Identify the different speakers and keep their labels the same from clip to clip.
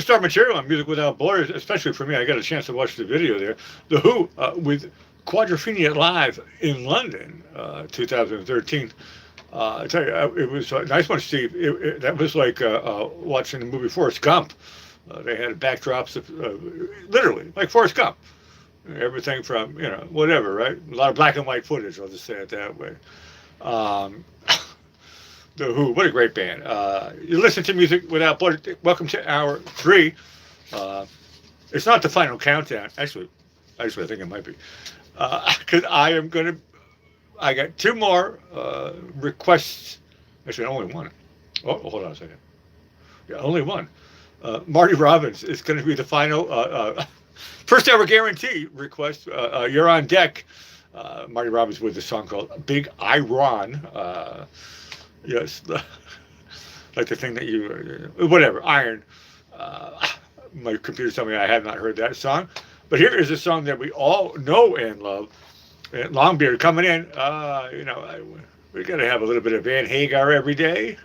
Speaker 1: superstar material on Music Without Borders, especially for me. I got a chance to watch the video there. The Who with Quadrophenia Live in London, 2013. I tell you, it was a nice one, Steve. That was like watching the movie Forrest Gump. They had backdrops of literally like Forrest Gump. Everything from, whatever, right? A lot of black and white footage, I'll just say it that way. Um, the Who, what a great band. You listen to Music Without Borders. Welcome to hour 3. It's not the final countdown. Actually, I think it might be. Because I got 2 more requests. Actually, only one. Oh, hold on a second. Yeah, only one. Marty Robbins is going to be the final first ever guarantee request. You're on deck. Marty Robbins with a song called Big Iron. Yes, like the thing that whatever, iron. My computer told me I have not heard that song. But here is a song that we all know and love. Longbeard coming in. We got to have a little bit of Van Hagar every day.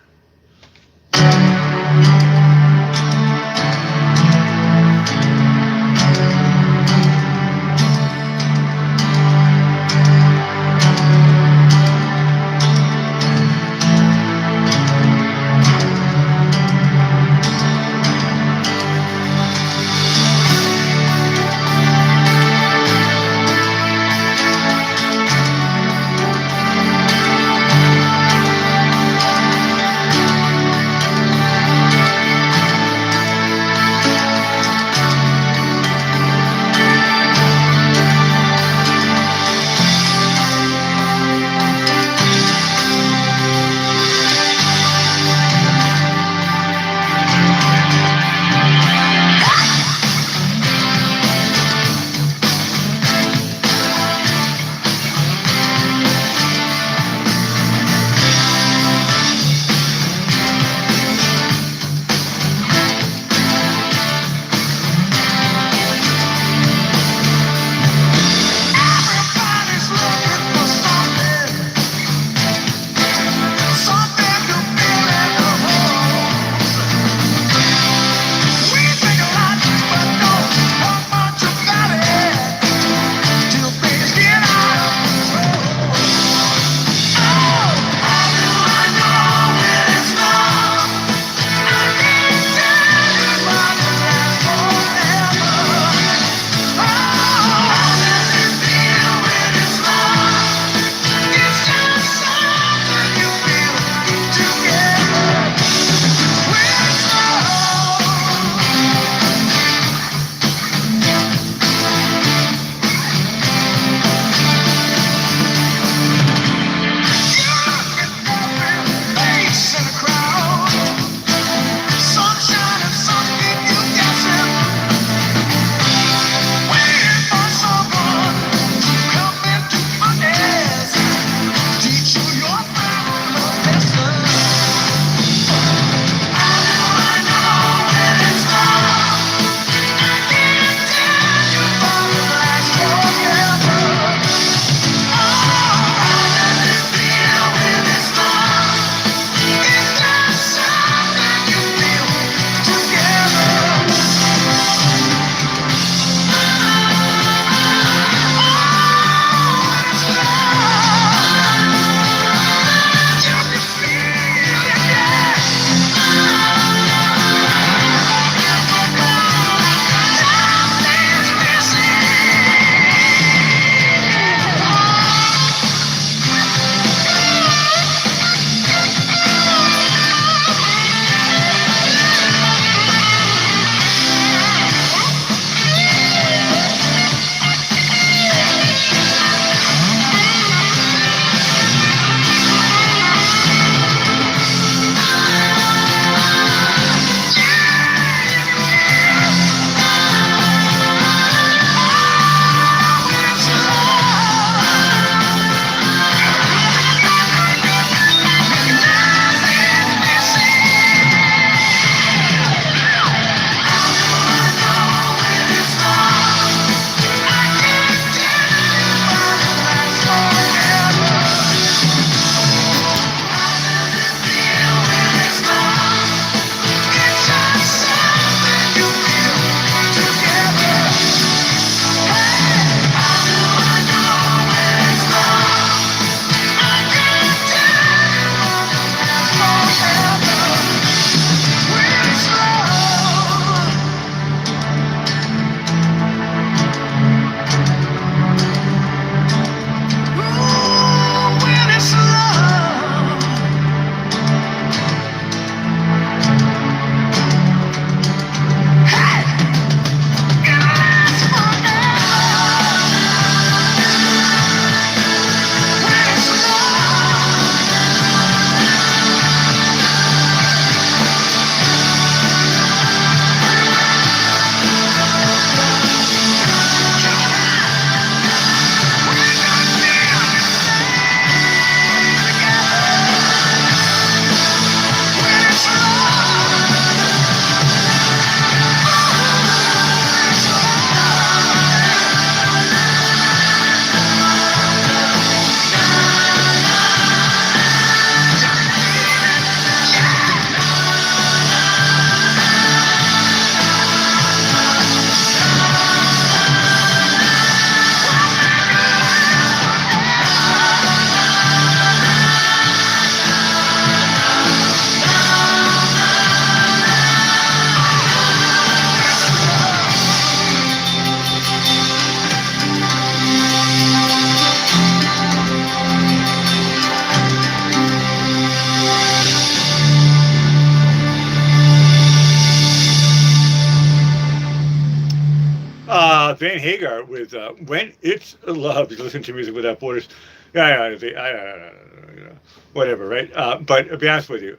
Speaker 1: Van Hagar with "When It's Love." You listen to Music Without Borders. Yeah, you know, whatever, right? But to be honest with you,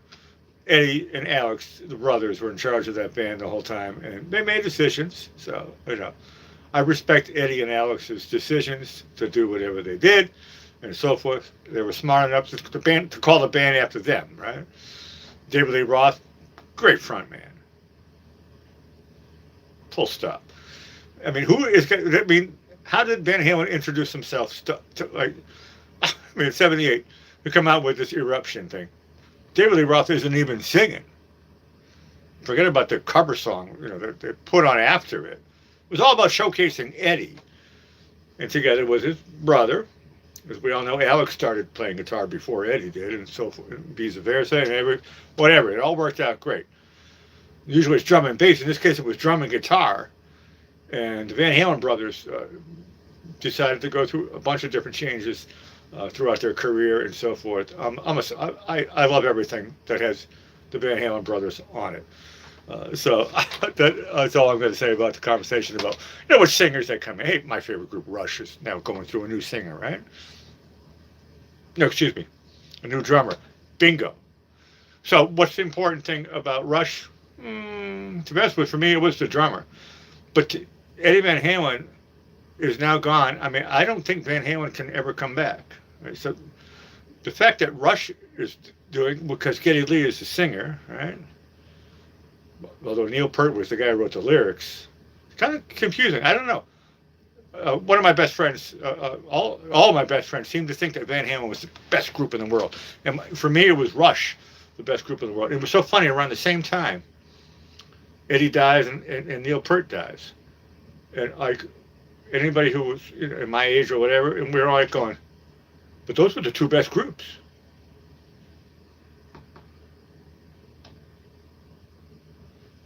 Speaker 1: Eddie and Alex, the brothers, were in charge of that band the whole time, and they made decisions. So you know, I respect Eddie and Alex's decisions to do whatever they did, and so forth. They were smart enough to call the band after them, right? David Lee Roth, great front man. Full stop. I mean, how did Van Halen introduce himself I mean, 78, to come out with this Eruption thing? David Lee Roth isn't even singing. Forget about the cover song, you know, that they put on after it. It was all about showcasing Eddie. And together with his brother, as we all know, Alex started playing guitar before Eddie did, and so forth, and vice versa, and whatever. It all worked out great. Usually it's drum and bass. In this case, it was drum and guitar. And the Van Halen brothers decided to go through a bunch of different changes throughout their career and so forth. I love everything that has the Van Halen brothers on it. So that's all I'm going to say about the conversation about, you know, which singers that come in. Hey, my favorite group, Rush, is now going through a new singer, right? No, excuse me, a new drummer. Bingo. So what's the important thing about Rush? To be honest with you, for me, it was the drummer. But Eddie Van Halen is now gone. I mean, I don't think Van Halen can ever come back. Right? So the fact that Rush is doing, because Geddy Lee is the singer, right? Although Neil Peart was the guy who wrote the lyrics, it's kind of confusing. I don't know. One of my best friends, all of my best friends, seemed to think that Van Halen was the best group in the world. And for me, it was Rush, the best group in the world. It was so funny, around the same time, Eddie dies and Neil Peart dies. And like anybody who was, you know, in my age or whatever, and we were all like going, but those were the two best groups.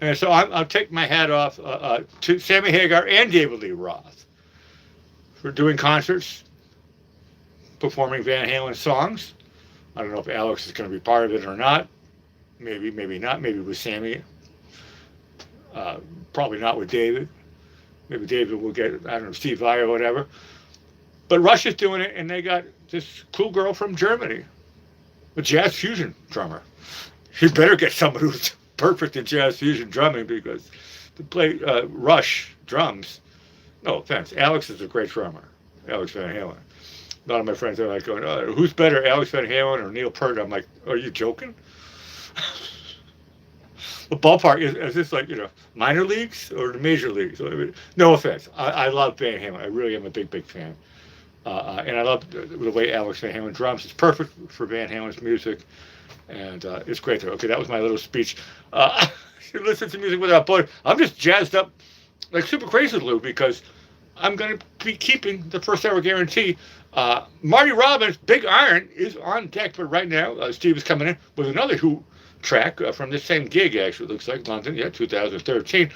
Speaker 1: And so I'll take my hat off to Sammy Hagar and David Lee Roth for doing concerts, performing Van Halen songs. I don't know if Alex is going to be part of it or not. Maybe, maybe not. Maybe with Sammy. Probably not with David. Maybe David will get, I don't know, Steve Vai or whatever. But Rush is doing it, and they got this cool girl from Germany, a jazz fusion drummer. You better get someone who's perfect in jazz fusion drumming, because to play Rush drums, no offense, Alex is a great drummer, Alex Van Halen. A lot of my friends are like going, who's better, Alex Van Halen or Neil Peart? I'm like, are you joking? The ballpark, is this like, you know, minor leagues or the major leagues? No offense. I love Van Halen. I really am a big, big fan. And I love the way Alex Van Halen drums. It's perfect for Van Halen's music. And it's great. Okay, that was my little speech. You listen to Music Without Borders. I'm just jazzed up like super crazy, Lou, because I'm going to be keeping the first hour guarantee. Marty Robbins, Big Iron, is on deck. But right now, Steve is coming in with another Who track from this same gig, actually. Looks like London, 2013.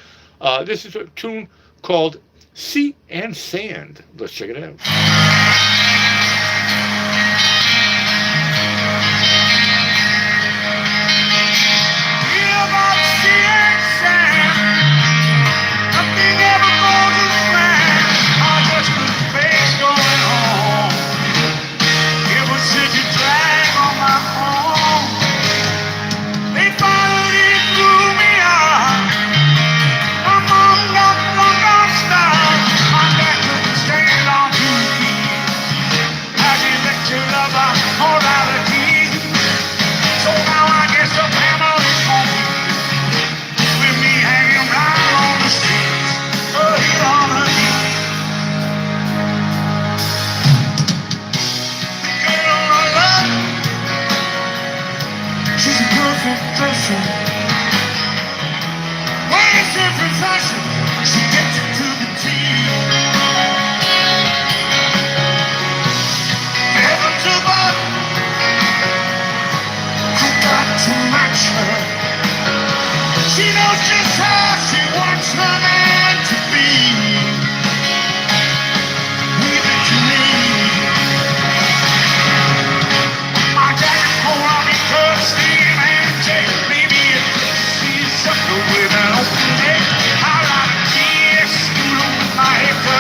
Speaker 1: This is a tune called Sea and Sand. Let's check it out.
Speaker 2: With an open head, I like a kiss, my head.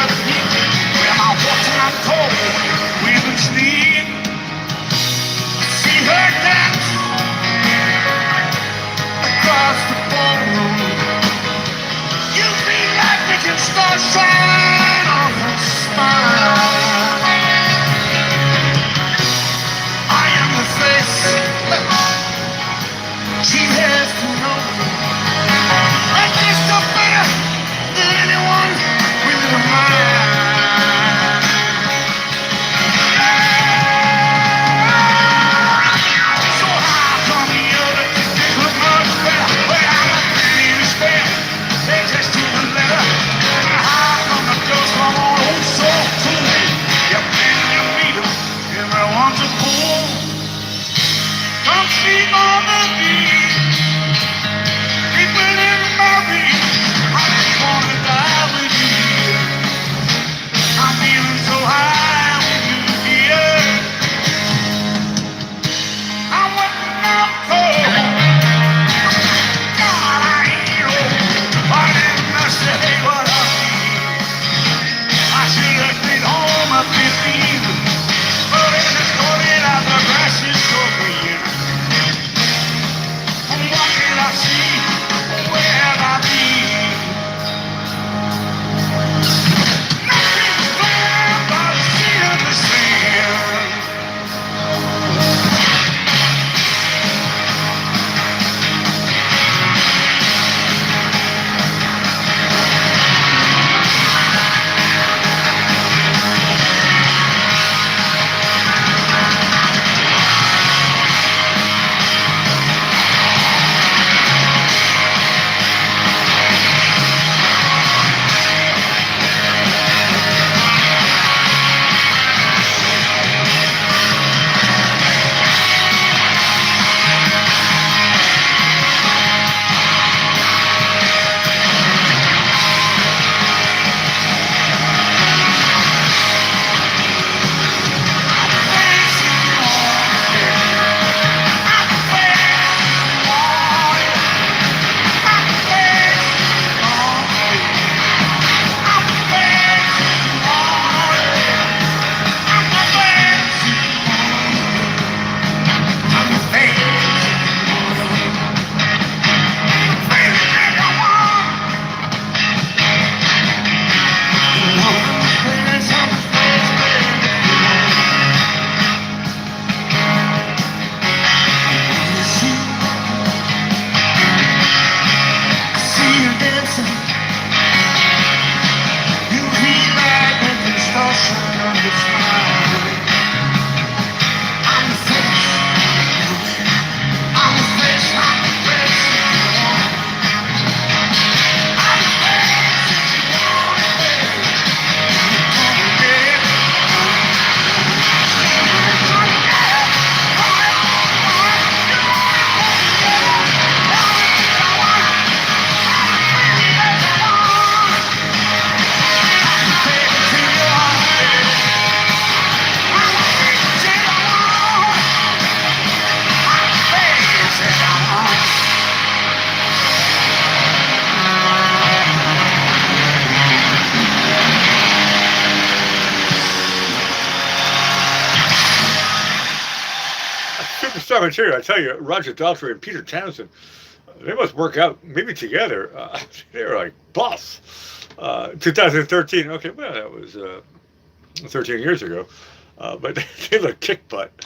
Speaker 1: Superstar material. I tell you, Roger Daltrey and Peter Townsend, they must work out maybe together. They're like buffs. 2013. Okay, well that was 13 years ago, but they look kick butt,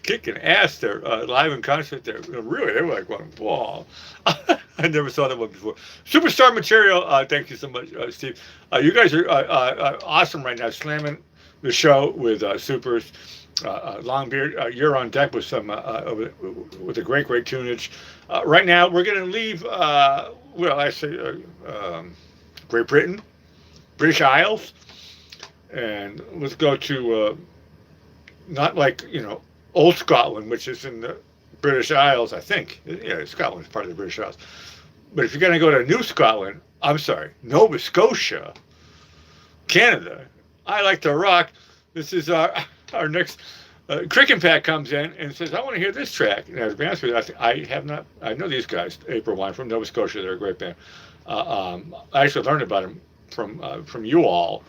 Speaker 1: kicking ass. They're live in concert. They're really they were like one ball. I never saw that one before. Superstar material. Thank you so much, Steve. You guys are awesome right now, slamming the show with supers. Longbeard, you're on deck with some with a great tunage. Right now, we're going to leave. Well, I say Great Britain, British Isles, and let's go to not like old Scotland, which is in the British Isles, I think. Yeah, Scotland is part of the British Isles. But if you're going to go to New Scotland, I'm sorry, Nova Scotia, Canada. I like to rock. This is our next. Cricket Pat comes in and says, "I want to hear this track." And to be honest with you, I have not. I know these guys, April Wine from Nova Scotia. They're a great band. I actually learned about them from you all.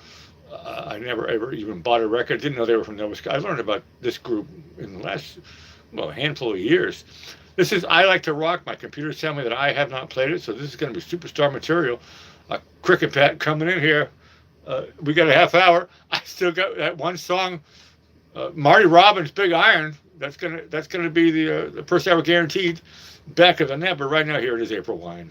Speaker 1: I never ever even bought a record. Didn't know they were from Nova Scotia. I learned about this group in the last handful of years. This is "I Like to Rock." My computers tell me that I have not played it, so this is going to be superstar material. Cricket Pat coming in here. We got a half hour. I still got that one song. Marty Robbins, Big Iron. That's gonna be the first hour guaranteed. Back of the net, but right now here it is, April Wine.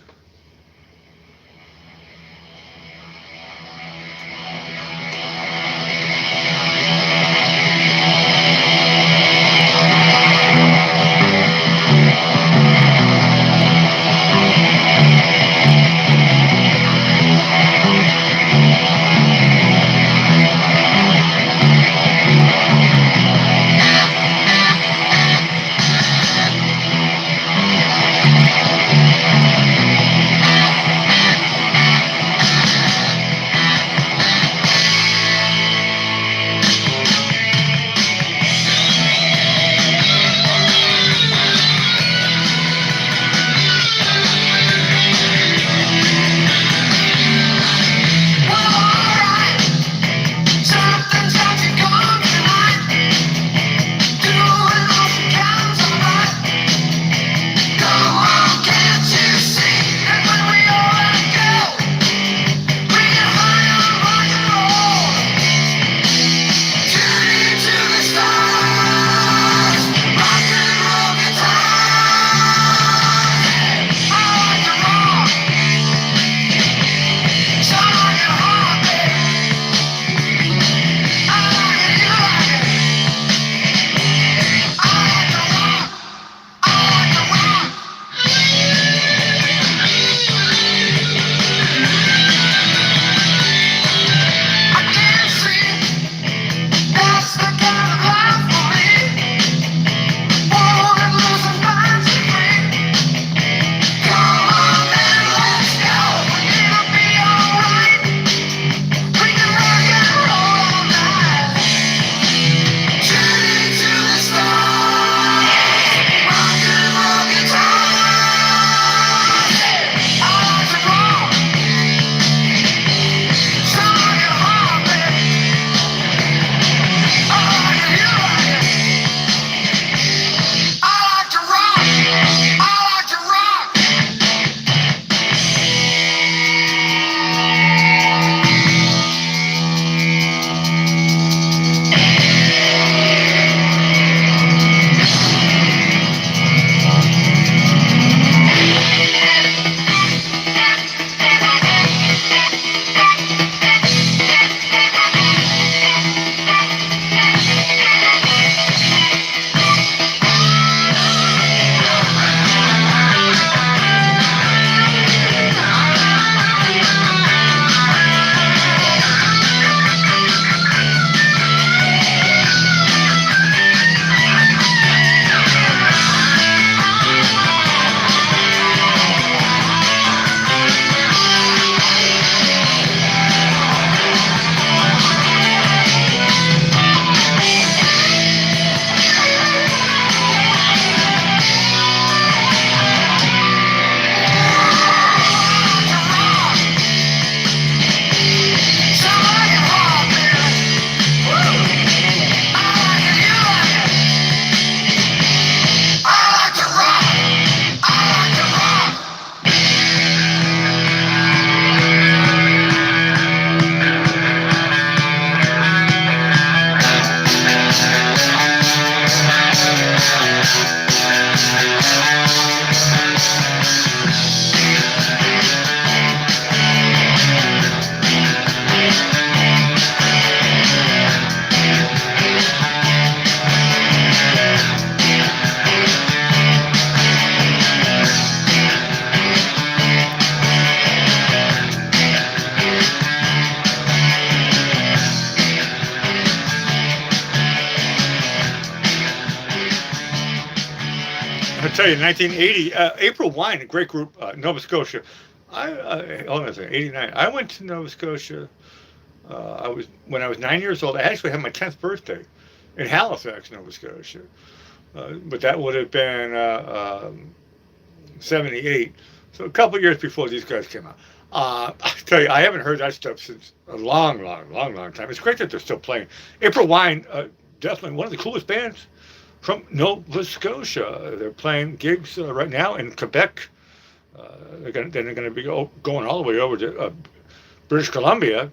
Speaker 1: tell you, 1980, April Wine, a great group, Nova Scotia. Hold on a second, 89. I went to Nova Scotia. When I was 9 years old. I actually had my 10th birthday in Halifax, Nova Scotia. But that would have been 78. So a couple of years before these guys came out. I tell you, I haven't heard that stuff since a long, long, long, long time. It's great that they're still playing. April Wine, definitely one of the coolest bands from Nova Scotia. They're playing gigs right now in Quebec. They're going to be going all the way over to British Columbia.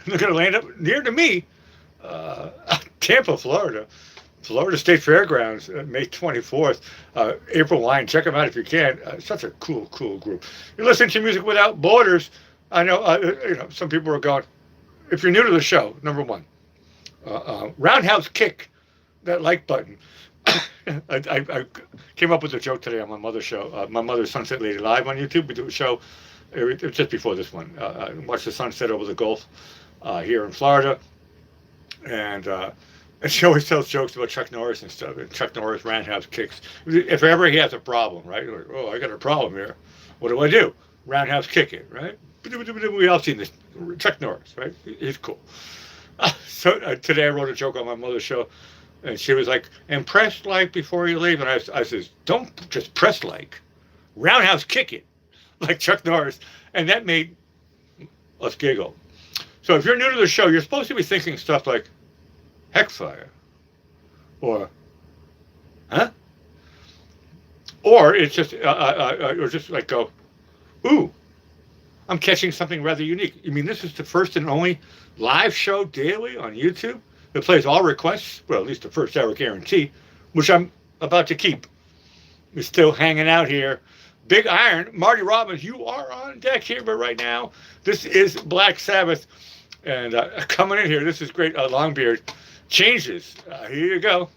Speaker 1: They're going to land up near to me, Tampa, Florida. Florida State Fairgrounds, May 24th. April Wine, check them out if you can. Such a cool group. You're listening to Music Without Borders. I know, some people are going, if you're new to the show, number one, roundhouse kick that like button. I came up with a joke today on my mother's show. My mother's Sunset Lady Live on YouTube. We do a show just before this one. Watch the sunset over the Gulf here in Florida. And she always tells jokes about Chuck Norris and stuff. And Chuck Norris roundhouse kicks. If ever he has a problem, right? Like, oh, I got a problem here. What do I do? Roundhouse kick it, right? We all seen this. Chuck Norris, right? He's cool. So today I wrote a joke on my mother's show. And she was like, and press like before you leave. And I says, don't just press like. Roundhouse kick it. Like Chuck Norris. And that made us giggle. So if you're new to the show, you're supposed to be thinking stuff like, Heckfire. Or, huh? Or it's just, or just like go, ooh, I'm catching something rather unique. You mean this is the first and only live show daily on YouTube that plays all requests? Well, at least the first hour guarantee, which I'm about to keep. We're still hanging out here. Big Iron, Marty Robbins, you are on deck here, but right now, this is Black Sabbath. And coming in here, this is great, Longbeard. Changes. Here you go.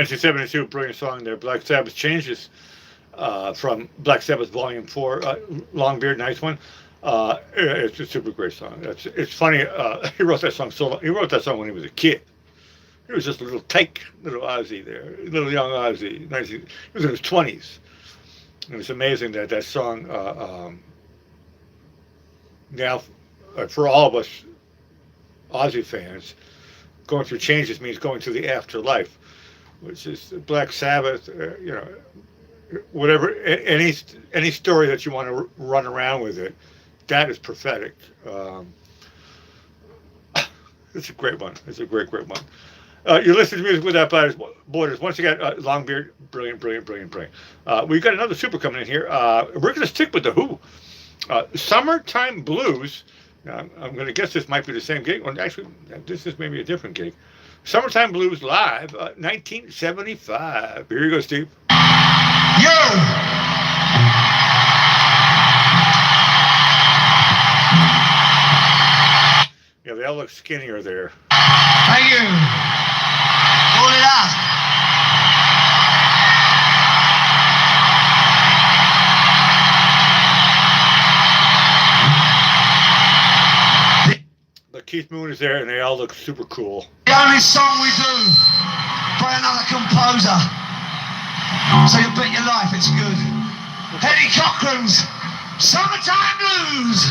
Speaker 1: 1972, brilliant song there. Black Sabbath Changes from Black Sabbath Volume 4, Longbeard, nice one. It's a super great song. It's funny. He wrote that song he wrote that song when he was a kid. He was just a little tyke, little Ozzy there, little young Ozzy. He was in his 20s. And it's amazing that that song now, for all of us Ozzy fans, going through changes means going through the afterlife, which is Black Sabbath. Whatever, any story that you want to run around with it, that is prophetic. It's a great one. It's a great one. You listen to Music Without Borders. Once again, Longbeard, brilliant. We've got another super coming in here. We're going to stick with the Who. Summertime Blues. Now, I'm going to guess this might be the same gig. Well, actually, this is maybe a different gig. Summertime Blues Live, 1975. Here you go, Steve.
Speaker 2: Yo!
Speaker 1: Yeah, they all look skinnier there.
Speaker 2: Hey, you! Call it out!
Speaker 1: But Keith Moon is there, and they all look super cool.
Speaker 2: The only song we do by another composer. So you bet your life it's good. Eddie Cochran's Summertime Blues.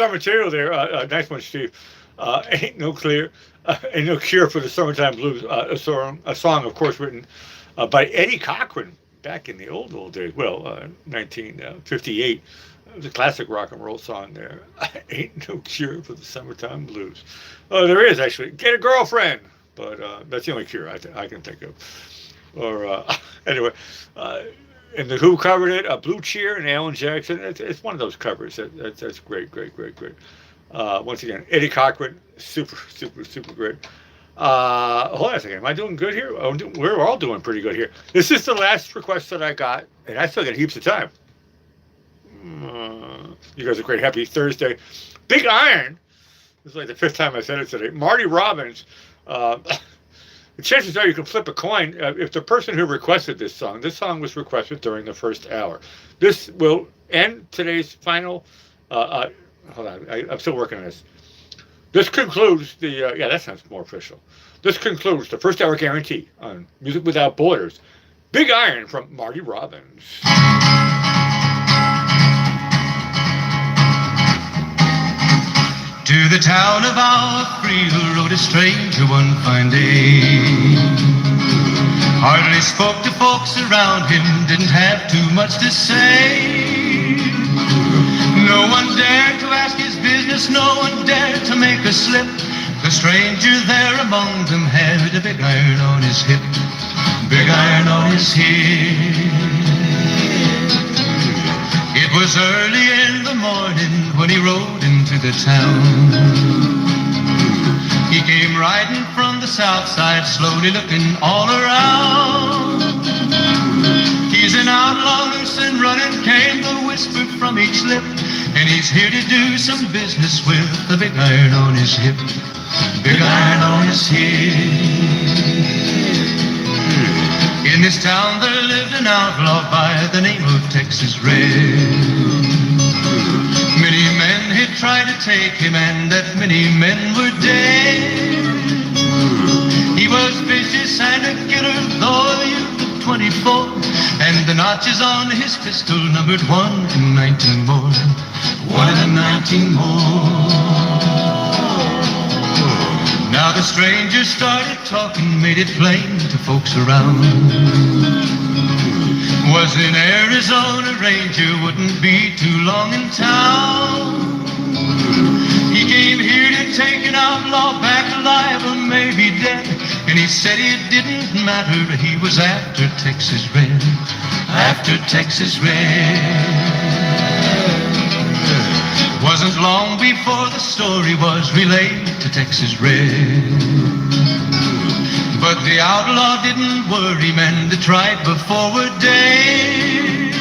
Speaker 1: summer material there. Nice one, Steve. Ain't no cure for the summertime blues. A song, of course, written by Eddie Cochran back in the old days. Well, 1958. It was a classic rock and roll song there. Ain't no cure for the summertime blues. Oh, there is actually. Get a girlfriend. But that's the only cure I can think of. Or anyway, and the Who covered it. Blue Cheer and Alan Jackson. It's one of those covers. That's great. Once again, Eddie Cochran, super great. Hold on a second. Am I doing good here? We're all doing pretty good here. This is the last request that I got, and I still got heaps of time. You guys are great. Happy Thursday. Big Iron. This is like the 5th time I said it today. Marty Robbins. The chances are you can flip a coin. If the person who requested this song was requested during the first hour. This will end today's final. Hold on, I'm still working on this. This concludes the. Yeah, that sounds more official. This concludes the first hour guarantee on Music Without Borders. Big Iron from Marty Robbins.
Speaker 2: To the town of Alfredo rode a stranger one fine day. Hardly spoke to folks around him, didn't have too much to say. No one dared to ask his business, no one dared to make a slip. The stranger there among them had a big iron on his hip. Big iron on his hip. It was early in the morning when he rode into the town. He came riding from the south side, slowly looking all around. He's an outlaw, loose and running, came the whisper from each lip. And he's here to do some business with the big iron on his hip. Big iron on his hip. In this town there lived an outlaw by the name of Texas Red. Many men had tried to take him, and that many men were dead. He was vicious and a killer, though a youth of 24, and the notches on his pistol numbered 1 and 19 more. 1 and 19 more. Now the stranger started talking, made it plain to folks around. Was an Arizona Ranger, wouldn't be too long in town. He came here to take an outlaw back alive or maybe dead. And he said it didn't matter, he was after Texas Red. After Texas Red. Wasn't long before the story was relayed to Texas Red. But the outlaw didn't worry, men that tried before were dead.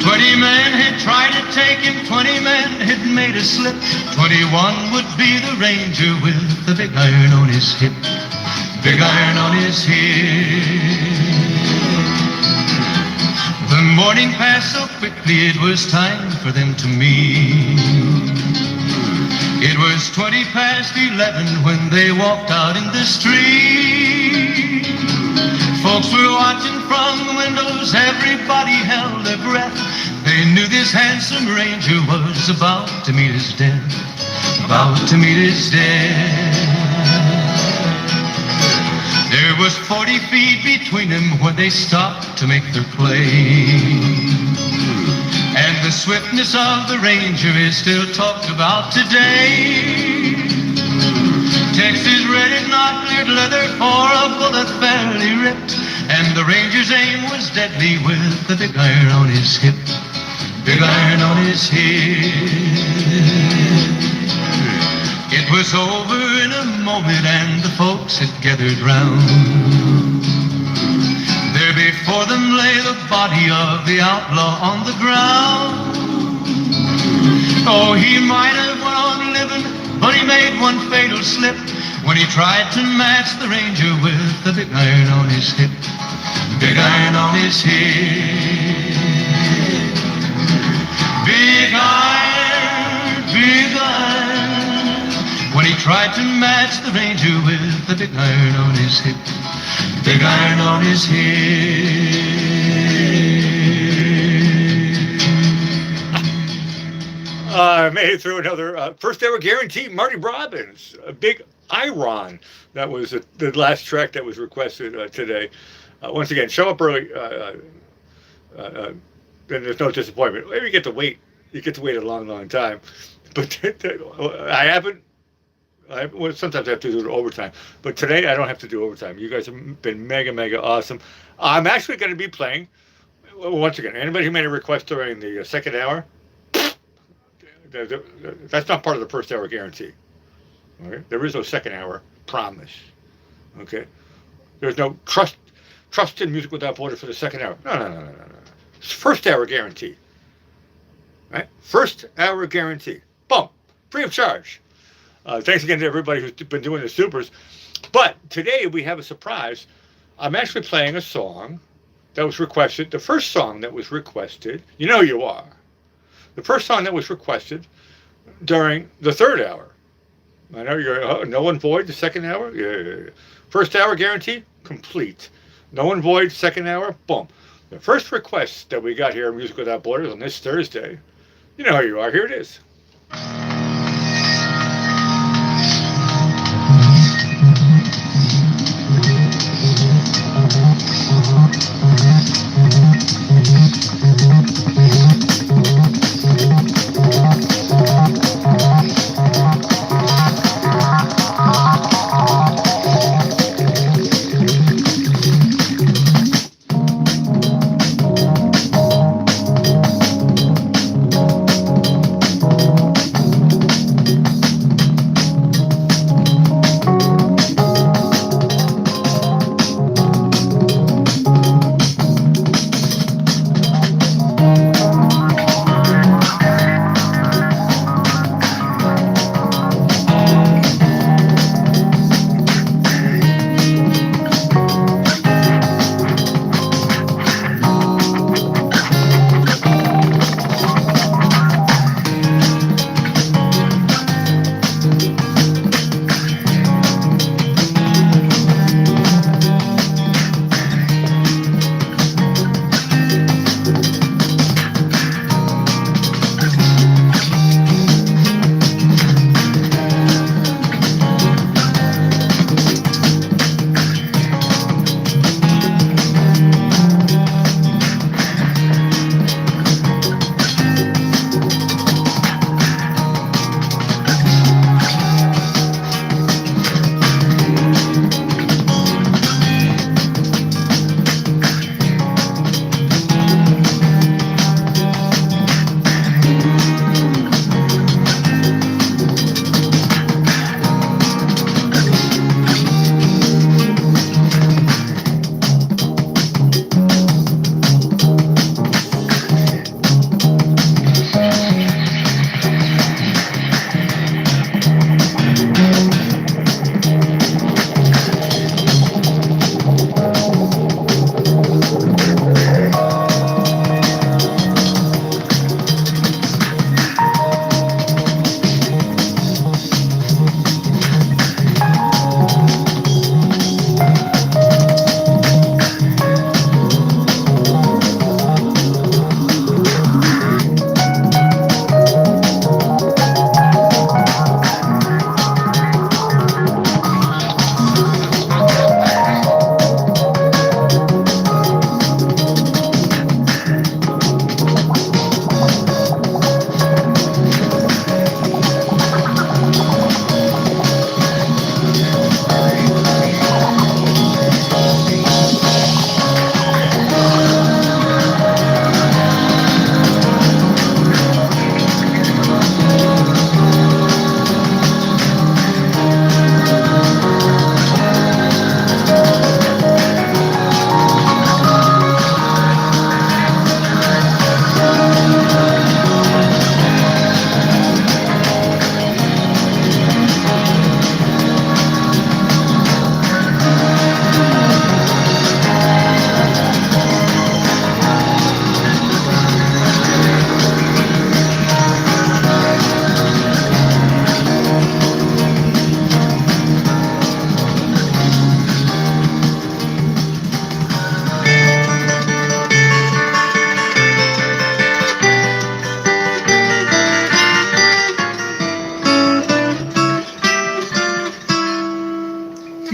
Speaker 2: 20 men had tried to take him, 20 men had made a slip. 21 would be the ranger with the big iron on his hip. Big iron on his hip. The morning passed so quickly, it was time for them to meet. It was 20 past 11 when they walked out in the street. Folks were watching from the windows, everybody held their breath. They knew this handsome ranger was about to meet his death. About to meet his death. There was 40 feet between them when they stopped to make their play. And the swiftness of the ranger is still talked about today. Texas Red had not cleared leather for a bullet fairly ripped. And the ranger's aim was deadly with the big iron on his hip. Big iron on his hip. It was over in a moment and the folks had gathered round. There before them lay the body of the outlaw on the ground. Oh, he might have went on living, but he made one fatal slip when he tried to match the ranger with the big iron on his hip. Big iron on his hip. Big iron, big iron. When he tried to match the ranger with the big iron on his hip. Big iron on his hip.
Speaker 1: Made it through another first ever guarantee. Marty Robbins, a big Iron. That was the last track that was requested today. Once again, show up early. Then there's no disappointment. Maybe you get to wait. You get to wait a long, long time. But I haven't. Well, sometimes I have to do overtime. But today I don't have to do overtime. You guys have been mega, mega awesome. I'm actually going to be playing. Once again, anybody who made a request during the second hour, that's not part of the first hour guarantee. Okay? There is no second hour promise. Okay? There's no trust in Music Without Borders for the second hour. No. It's first hour guarantee. Right? First hour guarantee. Boom. Free of charge. Thanks again to everybody who's been doing the supers. But today we have a surprise. I'm actually playing a song that was requested. The first song that was requested, you know you are. The first song that was requested during the third hour. I know you're, no one void the second hour? Yeah. First hour guarantee, complete. No one void second hour, boom. The first request that we got here on Music Without Borders on this Thursday, you know who you are, here it is.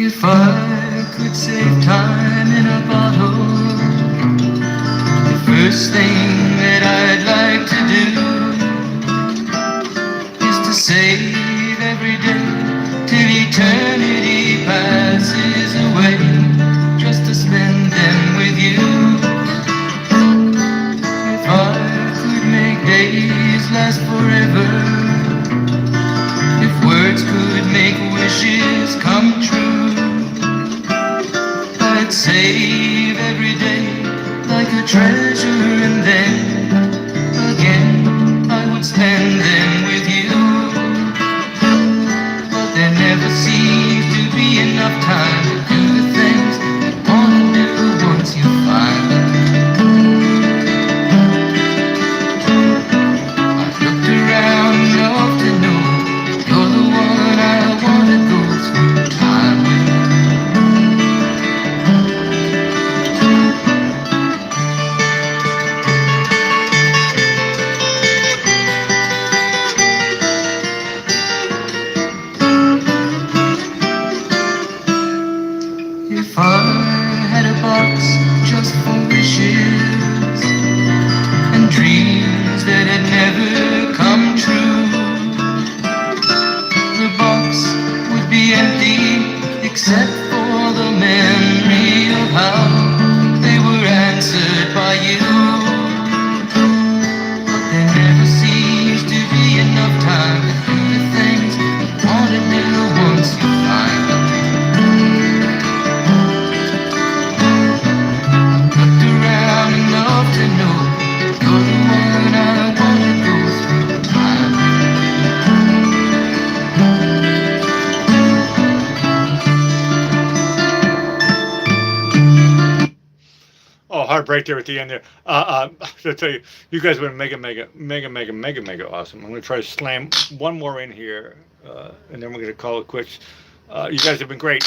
Speaker 2: If I could save time in a bottle, the first thing that I'd like to do is to save every day till eternity passes away, just to spend them with you. If I could make days last forever, if words could make wishes come true, I'd save every day like a treasure, and then again I would spend them with you. But there never seems to be enough time to do the things you want to do once you find them. I've looked around enough to know you're the one I want to go through time with. If I had a box just for wishes and dreams that had never come true, the box would be empty except for the memory of how they were answered by you. But there never seems to be enough time to do the things you want to do once you find them. Looked around enough to know you're the one I want to go through time.
Speaker 1: Oh, heartbreak there at the end there. I'll tell you, you guys have been mega awesome. I'm going to try to slam one more in here, and then we're going to call it quits. You guys have been great.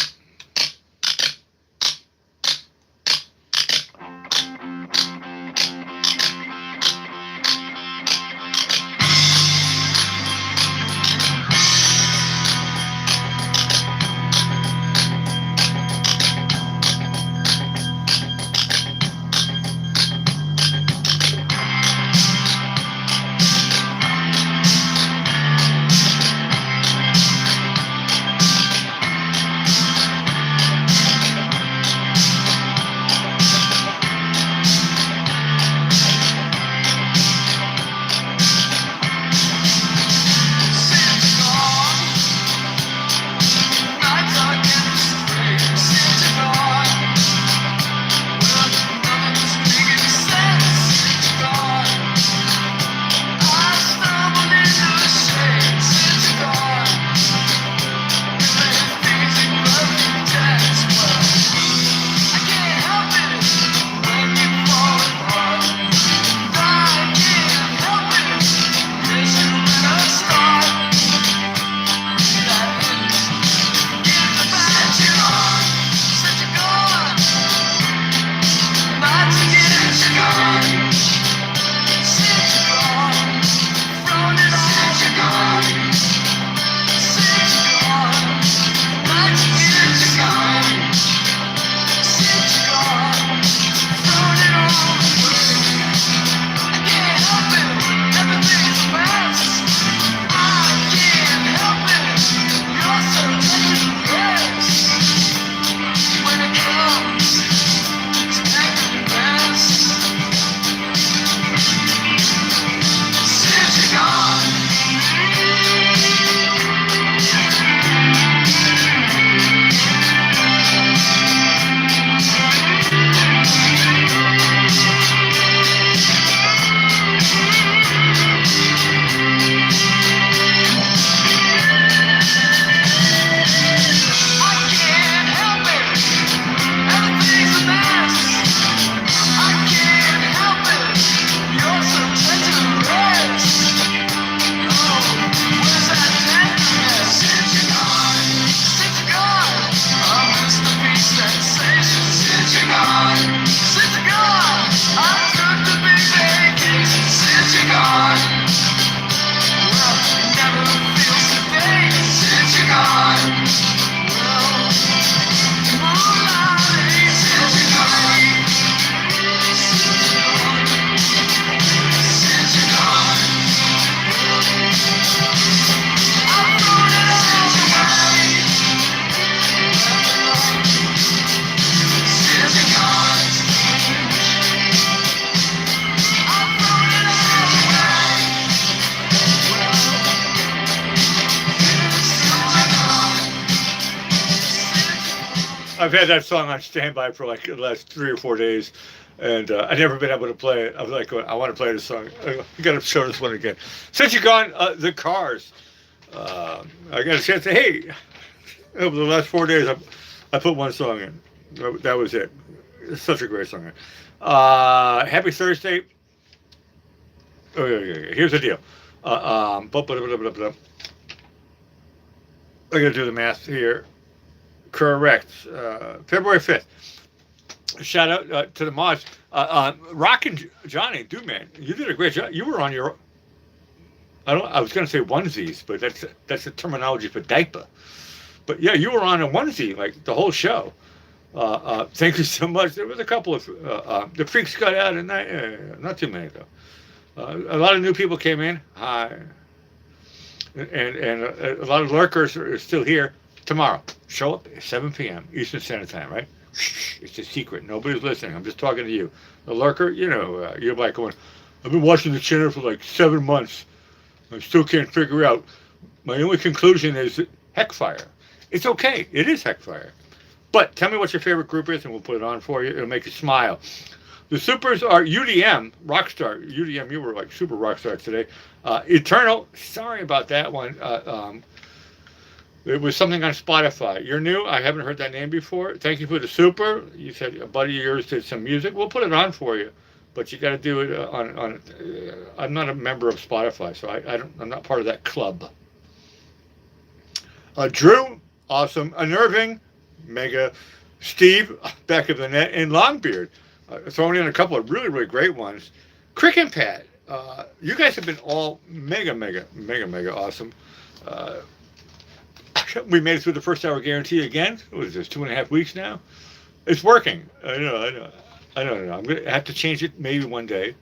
Speaker 1: I've had that song on standby for like the last 3 or 4 days, and I've never been able to play it. I was like, I want to play this song. You got to show this one again. Since you're gone, the Cars. I got a chance to, hey, over the last 4 days, I put one song in. That was it. It's such a great song. Happy Thursday. Oh, yeah. Here's the deal. I got to do the math here. Correct. February 5th. Shout out to the mods. Rockin' Johnny, dude, man, you did a great job. You were on your, I was going to say onesies, but that's a terminology for diaper. But yeah, you were on a onesie like the whole show. Thank you so much. There was a couple of the freaks got out at night. Not too many though. A lot of new people came in. Hi. And a lot of lurkers are still here. Tomorrow, show up at 7 p.m. Eastern Standard Time, right? Shh, it's a secret. Nobody's listening. I'm just talking to you. The lurker, you're like going, I've been watching the channel for like 7 months. I still can't figure out. My only conclusion is Heckfire. It's okay. It is Heckfire. But tell me what your favorite group is, and we'll put it on for you. It'll make you smile. The supers are UDM, Rockstar. UDM, you were like super rockstar today. Eternal, sorry about that one. It was something on Spotify. You're new. I haven't heard that name before. Thank you for the super. You said a buddy of yours did some music. We'll put it on for you, but you got to do it on. I'm not a member of Spotify, so I'm not part of that club. Drew, awesome. Unnerving, mega. Steve, back of the net, and Longbeard, throwing in a couple of really, really great ones. Crick and Pat, you guys have been all mega awesome. We made it through the first hour guarantee again. What is this, 2.5 weeks now? It's working. I know. I'm going to have to change it maybe one day.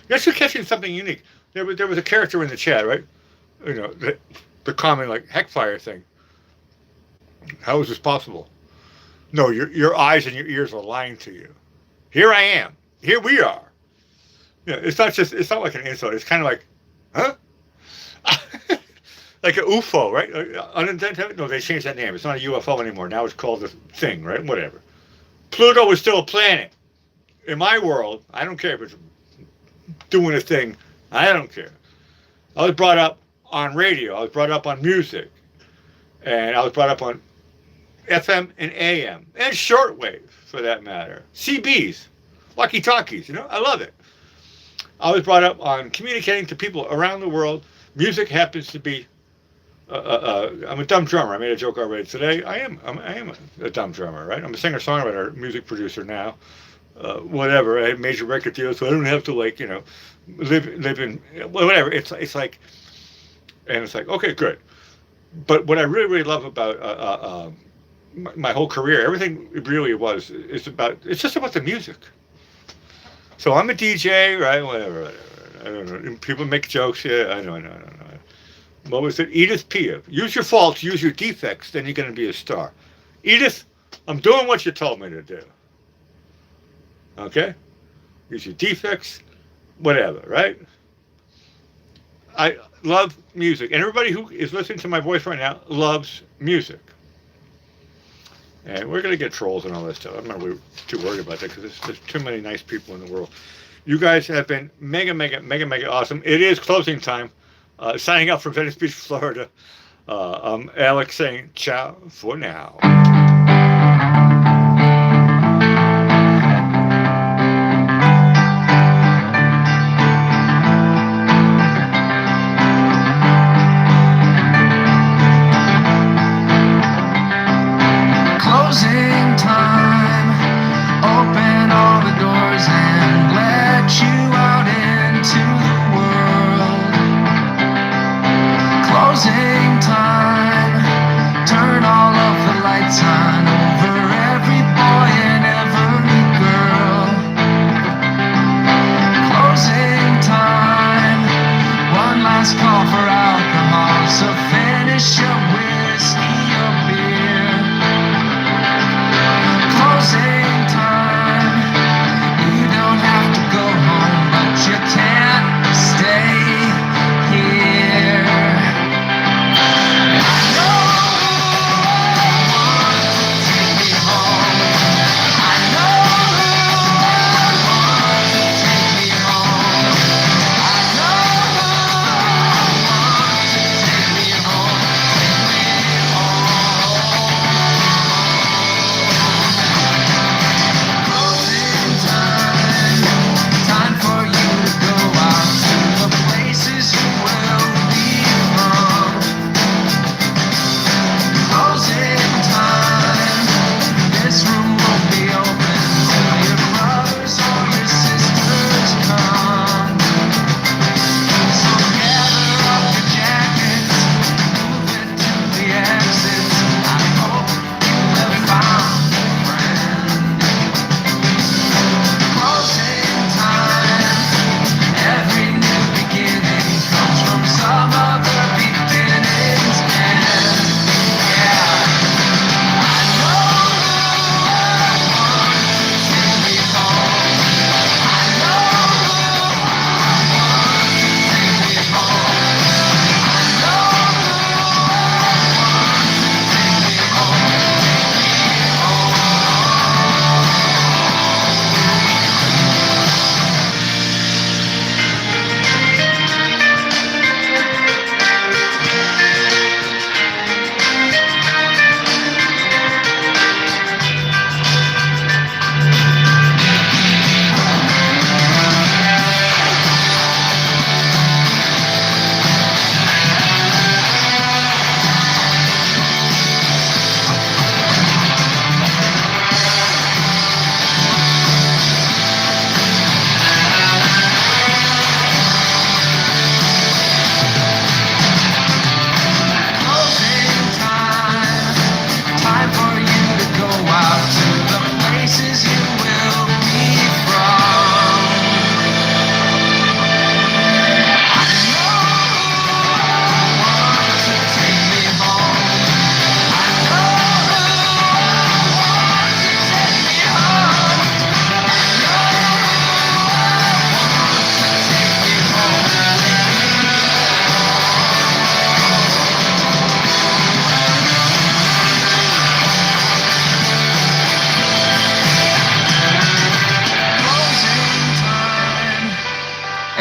Speaker 1: You're actually catching something unique. There was a character in the chat, right? The common, like, Heckfire thing. How is this possible? No, your eyes and your ears are lying to you. Here I am. Here we are. It's not like an insult. It's kind of like, huh? Like an UFO, right? Unidentified? No, they changed that name. It's not a UFO anymore. Now it's called the thing, right? Whatever. Pluto is still a planet. In my world, I don't care if it's doing a thing. I don't care. I was brought up on radio. I was brought up on music. And I was brought up on FM and AM. And shortwave, for that matter. CBs. Walkie-talkies, I love it. I was brought up on communicating to people around the world. Music happens to be I'm a dumb drummer. I made a joke already today. I am a dumb drummer, right? I'm a singer-songwriter, music producer now. Whatever. I have major record deals, so I don't have to live in whatever. It's like, and it's like, okay, good. But what I really, really love about my whole career, everything it really was, it's just about the music. So I'm a DJ, right? Whatever. I don't know. People make jokes. Yeah, I know. What was it? Edith Piaf. Use your faults, use your defects, then you're going to be a star. Edith, I'm doing what you told me to do. Okay? Use your defects, whatever, right? I love music. And everybody who is listening to my voice right now loves music. And we're going to get trolls and all that stuff. I'm not really too worried about that because there's too many nice people in the world. You guys have been mega awesome. It is closing time. Signing up from Venice Beach, Florida. I'm Alec saying ciao for now.
Speaker 2: Closing time. Open all the doors and let you out into the world. Closing time. Turn all of the lights on.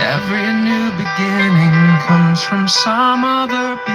Speaker 2: Every new beginning comes from some other beginning.